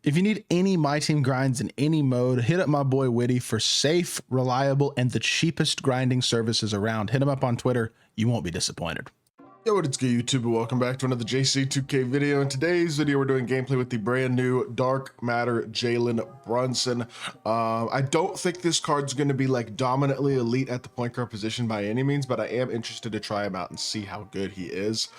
If you need any My Team grinds in any mode, hit up my boy Witty for safe, reliable, and the cheapest grinding services around. Hit him up on Twitter. You won't be disappointed. Yo, what is good, YouTube? Welcome back to another JC2K video. In today's video, we're doing gameplay with the brand new Dark Matter JALEN Brunson. I don't think this card's going to be like dominantly elite at the point guard position by any means, but I am interested to try him out and see how good he is.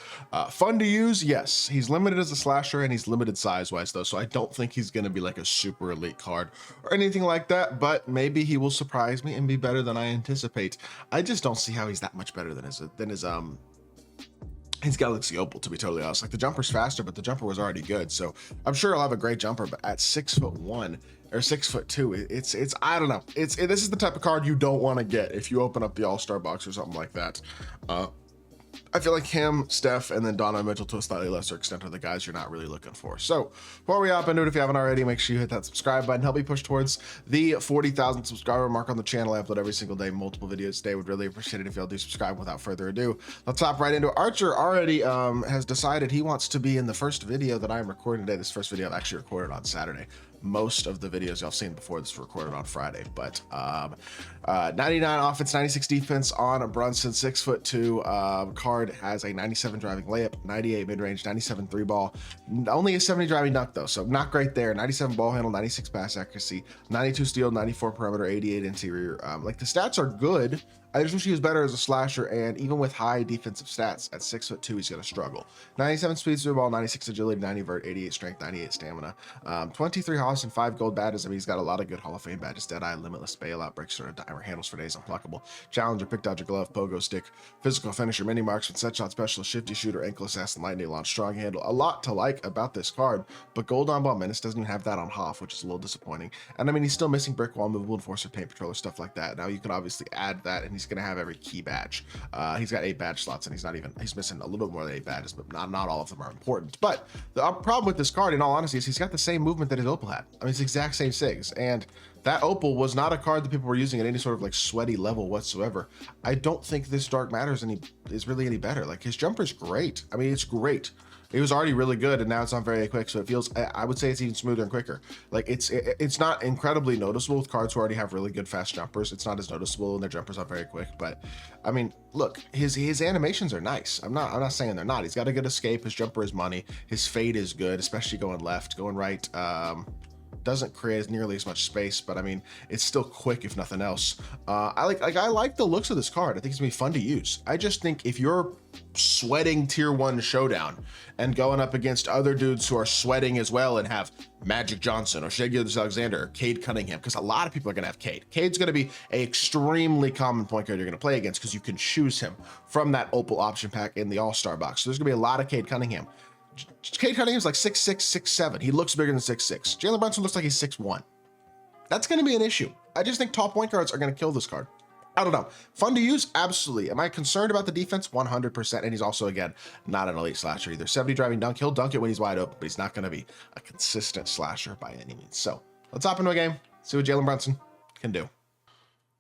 Fun to use, yes. He's limited as a slasher and he's limited size-wise though, so I don't think he's going to be like a super elite card or anything like that, but maybe he will surprise me and be better than I anticipate. I just don't see how he's that much better than his Galaxy Opal, to be totally honest. Like, the jumper's faster, but the jumper was already good, so I'm sure he'll have a great jumper. But at 6'1" or 6'2", it's I don't know. This is the type of card you don't want to get if you open up the All-Star box or something like that. I feel like him, Steph, and then Donovan Mitchell to a slightly lesser extent are the guys you're not really looking for. So before we hop into it, if you haven't already, make sure you hit that subscribe button. Help me push towards the 40,000 subscriber mark on the channel. I upload every single day, multiple videos a day. Would really appreciate it if y'all do subscribe. Without further ado, let's hop right into it. Archer already has decided he wants to be in the first video that I'm recording today. This first video I've actually recorded on Saturday. Most of the videos y'all seen before this were recorded on Friday, but 99 offense, 96 defense on a Brunson, 6'2". Card has a 97 driving layup, 98 mid-range, 97 three ball, only a 70 driving dunk though, so not great there. 97 ball handle, 96 pass accuracy, 92 steal, 94 perimeter, 88 interior. Like, the stats are good. I just wish he was better as a slasher, and even with high defensive stats at 6'2", he's gonna struggle. 97 speed through ball, 96 agility, 90 vert, 88 strength, 98 stamina, 23 Haas and 5 gold badges. I mean, he's got a lot of good Hall of Fame badges: Deadeye, Limitless, Bailout, Breaks or Dimer, Handles for Days, Unpluckable, Challenger, Pick Dodger Glove, Pogo Stick, Physical Finisher, Mini Marksman, Set Shot Specialist, Shifty Shooter, Ankle Assassin, Lightning Launch, Strong Handle. A lot to like about this card, but Gold On Ball Menace doesn't even have that on Hoff, which is a little disappointing. And I mean, he's still missing Brick Wall, Movable Enforcer, Paint Patroller, stuff like that. Now you can obviously add that, and he's gonna have every key badge. He's got 8 badge slots, and he's missing a little bit more than 8 badges, but not all of them are important. But the problem with this card, in all honesty, is he's got the same movement that his Opal had. I mean, it's the exact same SIGs, and that Opal was not a card that people were using at any sort of like sweaty level whatsoever. I don't think this Dark Matter is really any better. Like, his jumper's great. I mean, it's great. It was already really good, and now it's not very quick, so it feels, I would say it's even smoother and quicker. Like, it's not incredibly noticeable with cards who already have really good fast jumpers. It's not as noticeable, and their jumpers are very quick. But I mean, look, his animations are nice. I'm not saying they're not. He's got a good escape. His jumper is money. His fade is good, especially going left. Going right doesn't create nearly as much space, but I mean, it's still quick if nothing else. I like the looks of this card. I think it's gonna be fun to use. I just think if you're sweating tier 1 showdown and going up against other dudes who are sweating as well and have Magic Johnson or Shai Gilgeous-Alexander or Cade Cunningham, because a lot of people are gonna have Cade. Cade's gonna be an extremely common point guard you're gonna play against, because you can choose him from that Opal option pack in the All-Star box. So there's gonna be a lot of Cade Cunningham. Cade Cunningham's like 6'6", 6'7". He looks bigger than 6'6". Jalen Brunson looks like he's 6'1". That's going to be an issue. I just think top point guards are going to kill this card. I don't know. Fun to use? Absolutely. Am I concerned about the defense? 100%. And he's also, again, not an elite slasher either. 70 driving dunk. He'll dunk it when he's wide open, but he's not going to be a consistent slasher by any means. So let's hop into a game, see what Jalen Brunson can do.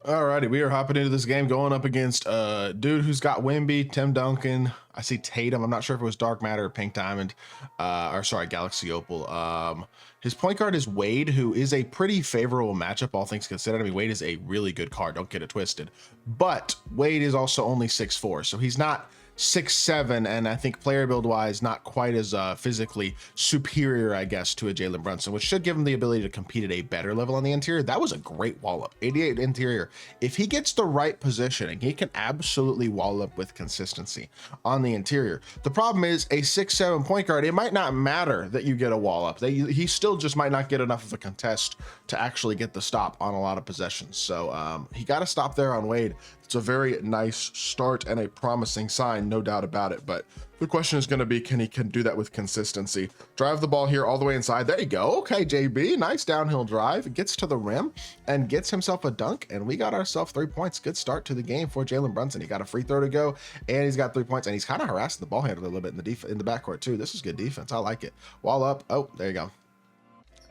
Alrighty, we are hopping into this game, going up against a dude who's got Wemby, Tim Duncan. I see Tatum. I'm not sure if it was Dark Matter or Pink Diamond, or sorry, Galaxy Opal. His point guard is Wade, who is a pretty favorable matchup, all things considered. I mean, Wade is a really good card. Don't get it twisted. But Wade is also only 6'4", so he's not 6'7", and I think player build wise not quite as physically superior, I guess, to a Jalen Brunson, which should give him the ability to compete at a better level on the interior. That was a great wall up, 88 interior. If he gets the right positioning, he can absolutely wall up with consistency on the interior. The problem is a 6'7" point guard, it might not matter that you get a wall up. He still just might not get enough of a contest to actually get the stop on a lot of possessions. So he got a stop there on Wade. It's a very nice start and a promising sign, no doubt about it. But the question is going to be, can he do that with consistency? Drive the ball here all the way inside. There you go. Okay, JB, nice downhill drive. Gets to the rim and gets himself a dunk, and we got ourselves 3 points. Good start to the game for Jalen Brunson. He got a free throw to go, and he's got 3 points, and he's kind of harassing the ball handler a little bit in the backcourt too. This is good defense. I like it. Wall up. Oh, there you go.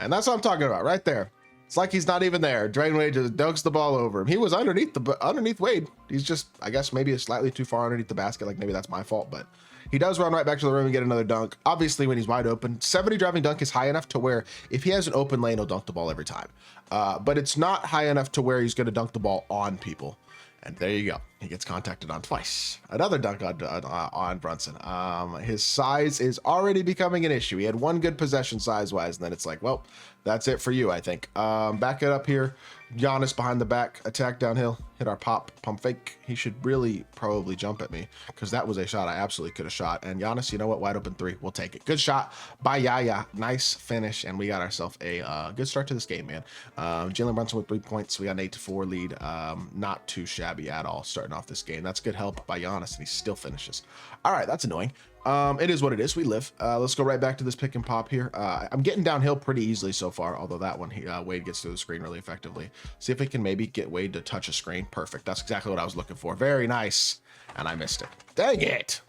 And that's what I'm talking about right there. It's like he's not even there. Dwayne Wade just dunks the ball over him. He was underneath Wade. He's just, I guess, maybe slightly too far underneath the basket. Like, maybe that's my fault, but He does run right back to the rim and get another dunk. Obviously, when he's wide open, 70 driving dunk is high enough to where if he has an open lane, he'll dunk the ball every time. But it's not high enough to where he's going to dunk the ball on people. And there you go. He gets contacted on twice. Another dunk on Brunson. His size is already becoming an issue. He had one good possession size-wise, and then it's like, well, that's it for you, I think. Back it up here. Giannis behind the back, attack downhill, hit our pump fake. He should really probably jump at me because that was a shot I absolutely could have shot. And Giannis, you know what? Wide open three. We'll take it. Good shot by Yaya. Nice finish. And we got ourselves a good start to this game, man. Jalen Brunson with 3 points. We got an 8-4 lead. Not too shabby at all starting off this game. That's good help by Giannis, and he still finishes. All right, that's annoying. It is what it is. We live. Let's go right back to this pick and pop here. I'm getting downhill pretty easily so far, although that one, Wade gets through the screen really effectively. See if we can maybe get Wade to touch a screen. Perfect. That's exactly what I was looking for. Very nice. And I missed it. Dang it.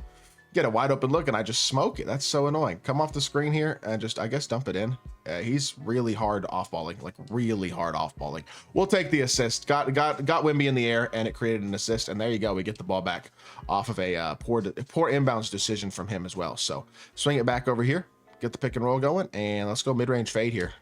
Get a wide open look and I just smoke it. That's so annoying. Come off the screen here and just, I guess, dump it in. He's really hard off balling, like really hard off balling. We'll take the assist. Got Wimby in the air and it created an assist. And there you go. We get the ball back off of a poor inbounds decision from him as well. So swing it back over here, get the pick and roll going, and let's go mid-range fade here.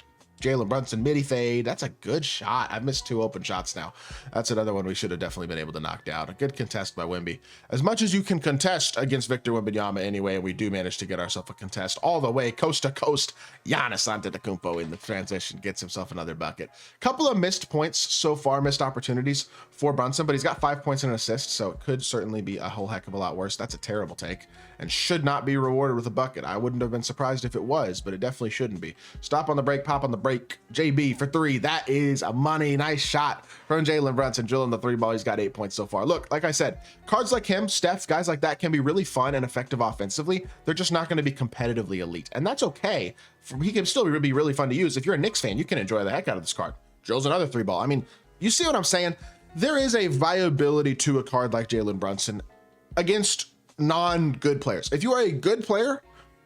Jalen Brunson, midi fade. That's a good shot. I've missed 2 open shots now. That's another one we should have definitely been able to knock down. A good contest by Wimby. As much as you can contest against Victor Wembanyama anyway, we do manage to get ourselves a contest all the way coast to coast. Giannis Antetokounmpo in the transition gets himself another bucket. Couple of missed points so far, missed opportunities for Brunson, but he's got 5 points and an assist, so it could certainly be a whole heck of a lot worse. That's a terrible take and should not be rewarded with a bucket. I wouldn't have been surprised if it was, but it definitely shouldn't be. Stop on the break, pop on the break. JB for 3. That is a money. Nice shot from Jalen Brunson, drilling the 3 ball. He's got 8 points so far. Look, like I said, cards like him, Steph, guys like that can be really fun and effective offensively. They're just not going to be competitively elite, and that's okay. He can still be really fun to use. If you're a Knicks fan, you can enjoy the heck out of this card. Drills another 3 ball. I mean, you see what I'm saying? There is a viability to a card like Jalen Brunson against non-good players. If you are a good player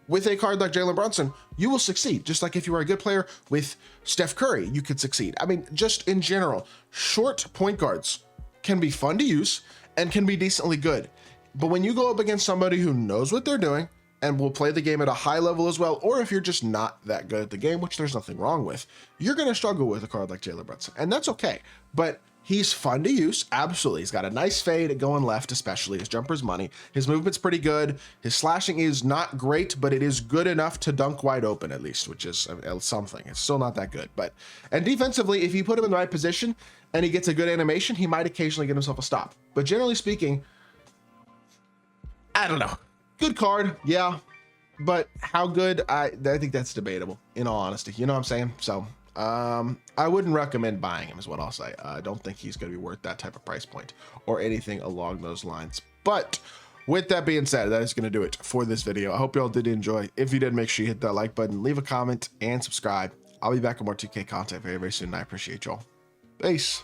with a card like Jalen Brunson, you will succeed. Just like if you are a good player with Steph Curry, you could succeed. I mean, just in general, short point guards can be fun to use and can be decently good. But when you go up against somebody who knows what they're doing and will play the game at a high level as well, or if you're just not that good at the game, which there's nothing wrong with, you're going to struggle with a card like Jalen Brunson, and that's okay. But he's fun to use, absolutely. He's got a nice fade going left, especially. His jumper's money. His movement's pretty good. His slashing is not great, but it is good enough to dunk wide open at least, which is something. It's still not that good. And defensively, if you put him in the right position and he gets a good animation, he might occasionally get himself a stop. But generally speaking, I don't know. Good card, yeah. But how good? I think that's debatable, in all honesty. You know what I'm saying? So I wouldn't recommend buying him is what I'll say. I don't think he's going to be worth that type of price point or anything along those lines. But with that being said, that is going to do it for this video. I hope you all did enjoy. If you did, make sure you hit that like button, leave a comment, and subscribe. I'll be back with more 2K content very, very soon. I appreciate y'all. Peace.